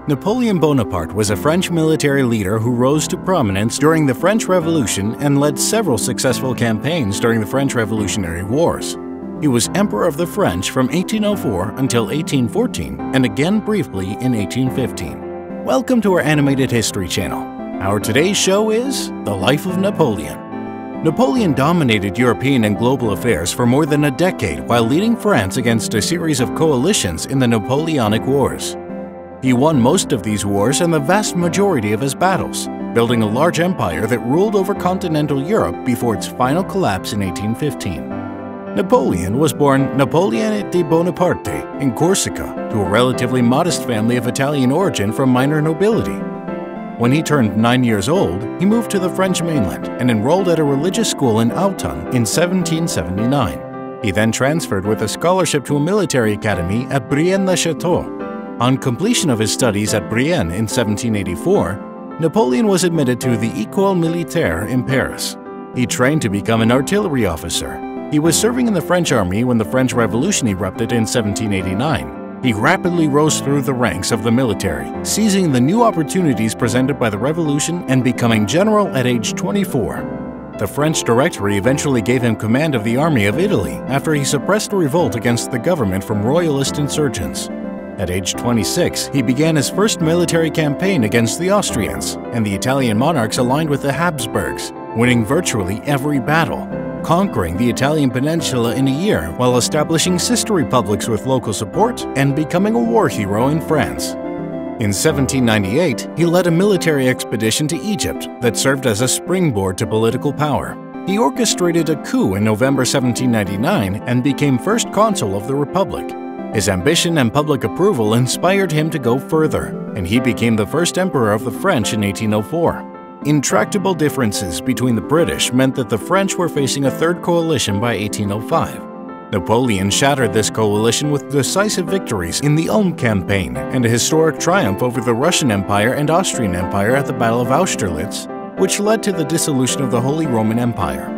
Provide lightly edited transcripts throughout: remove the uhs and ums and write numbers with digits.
Napoleon Bonaparte was a French military leader who rose to prominence during the French Revolution and led several successful campaigns during the French Revolutionary Wars. He was Emperor of the French from 1804 until 1814 and again briefly in 1815. Welcome to our animated history channel. Our today's show is The Life of Napoleon. Napoleon dominated European and global affairs for more than a decade while leading France against a series of coalitions in the Napoleonic Wars. He won most of these wars and the vast majority of his battles, building a large empire that ruled over continental Europe before its final collapse in 1815. Napoleon was born Napoleon Bonaparte in Corsica to a relatively modest family of Italian origin from minor nobility. When he turned 9 years old, he moved to the French mainland and enrolled at a religious school in Autun in 1779. He then transferred with a scholarship to a military academy at Brienne-le-Château. On completion of his studies at Brienne in 1784, Napoleon was admitted to the École Militaire in Paris. He trained to become an artillery officer. He was serving in the French army when the French Revolution erupted in 1789. He rapidly rose through the ranks of the military, seizing the new opportunities presented by the revolution and becoming general at age 24. The French Directory eventually gave him command of the Army of Italy after he suppressed a revolt against the government from royalist insurgents. At age 26, he began his first military campaign against the Austrians, and the Italian monarchs aligned with the Habsburgs, winning virtually every battle, conquering the Italian peninsula in a year while establishing sister republics with local support and becoming a war hero in France. In 1798, he led a military expedition to Egypt that served as a springboard to political power. He orchestrated a coup in November 1799 and became first consul of the Republic. His ambition and public approval inspired him to go further, and he became the first emperor of the French in 1804. Intractable differences between the British meant that the French were facing a third coalition by 1805. Napoleon shattered this coalition with decisive victories in the Ulm campaign and a historic triumph over the Russian Empire and Austrian Empire at the Battle of Austerlitz, which led to the dissolution of the Holy Roman Empire.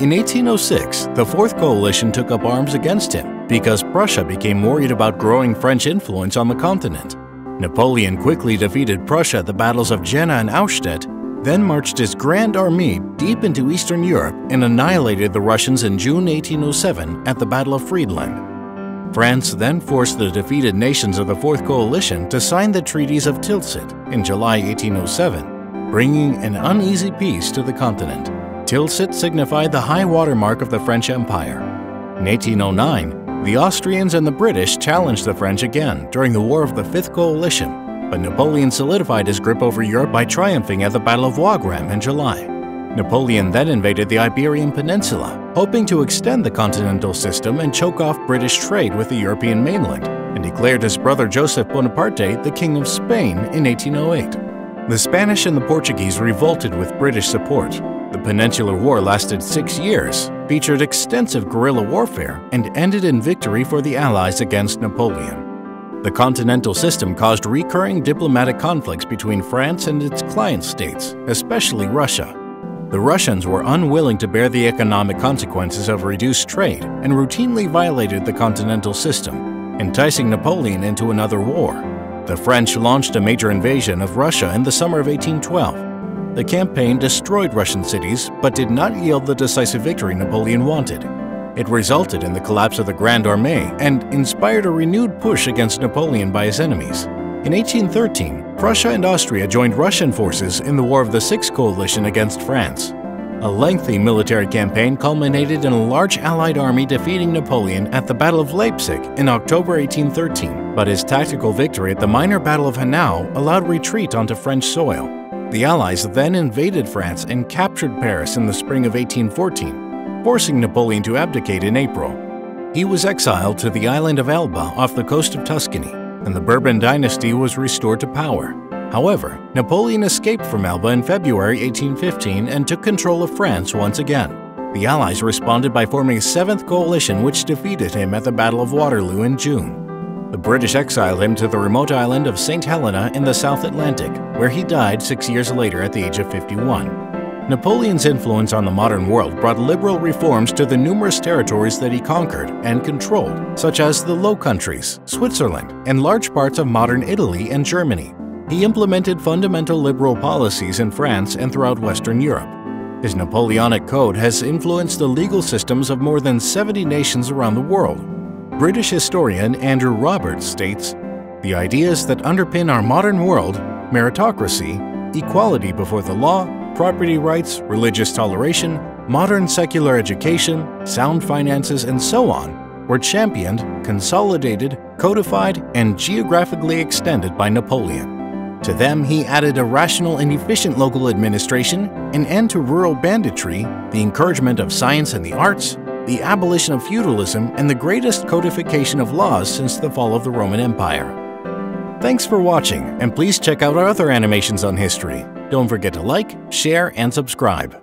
In 1806, the Fourth Coalition took up arms against him because Prussia became worried about growing French influence on the continent. Napoleon quickly defeated Prussia at the battles of Jena and Austerlitz, then marched his Grand Army deep into Eastern Europe and annihilated the Russians in June 1807 at the Battle of Friedland. France then forced the defeated nations of the Fourth Coalition to sign the Treaties of Tilsit in July 1807, bringing an uneasy peace to the continent. Tilsit signified the high water mark of the French Empire. In 1809, the Austrians and the British challenged the French again during the War of the Fifth Coalition, but Napoleon solidified his grip over Europe by triumphing at the Battle of Wagram in July. Napoleon then invaded the Iberian Peninsula, hoping to extend the continental system and choke off British trade with the European mainland, and declared his brother Joseph Bonaparte the King of Spain in 1808. The Spanish and the Portuguese revolted with British support. The Peninsular War lasted 6 years, featured extensive guerrilla warfare, and ended in victory for the Allies against Napoleon. The continental system caused recurring diplomatic conflicts between France and its client states, especially Russia. The Russians were unwilling to bear the economic consequences of reduced trade and routinely violated the continental system, enticing Napoleon into another war. The French launched a major invasion of Russia in the summer of 1812. The campaign destroyed Russian cities but did not yield the decisive victory Napoleon wanted. It resulted in the collapse of the Grand Army and inspired a renewed push against Napoleon by his enemies. In 1813, Prussia and Austria joined Russian forces in the War of the Sixth Coalition against France. A lengthy military campaign culminated in a large Allied army defeating Napoleon at the Battle of Leipzig in October 1813, but his tactical victory at the minor Battle of Hanau allowed retreat onto French soil. The Allies then invaded France and captured Paris in the spring of 1814, forcing Napoleon to abdicate in April. He was exiled to the island of Elba off the coast of Tuscany, and the Bourbon dynasty was restored to power. However, Napoleon escaped from Elba in February 1815 and took control of France once again. The Allies responded by forming a Seventh Coalition which defeated him at the Battle of Waterloo in June. The British exiled him to the remote island of St. Helena in the South Atlantic, where he died 6 years later at the age of 51. Napoleon's influence on the modern world brought liberal reforms to the numerous territories that he conquered and controlled, such as the Low Countries, Switzerland, and large parts of modern Italy and Germany. He implemented fundamental liberal policies in France and throughout Western Europe. His Napoleonic Code has influenced the legal systems of more than 70 nations around the world. British historian Andrew Roberts states, "The ideas that underpin our modern world, meritocracy, equality before the law, property rights, religious toleration, modern secular education, sound finances, and so on, were championed, consolidated, codified, and geographically extended by Napoleon. To them, he added a rational and efficient local administration, an end to rural banditry, the encouragement of science and the arts, the abolition of feudalism, and the greatest codification of laws since the fall of the Roman Empire." Thanks for watching, and please check out our other animations on history. Don't forget to like, share, and subscribe.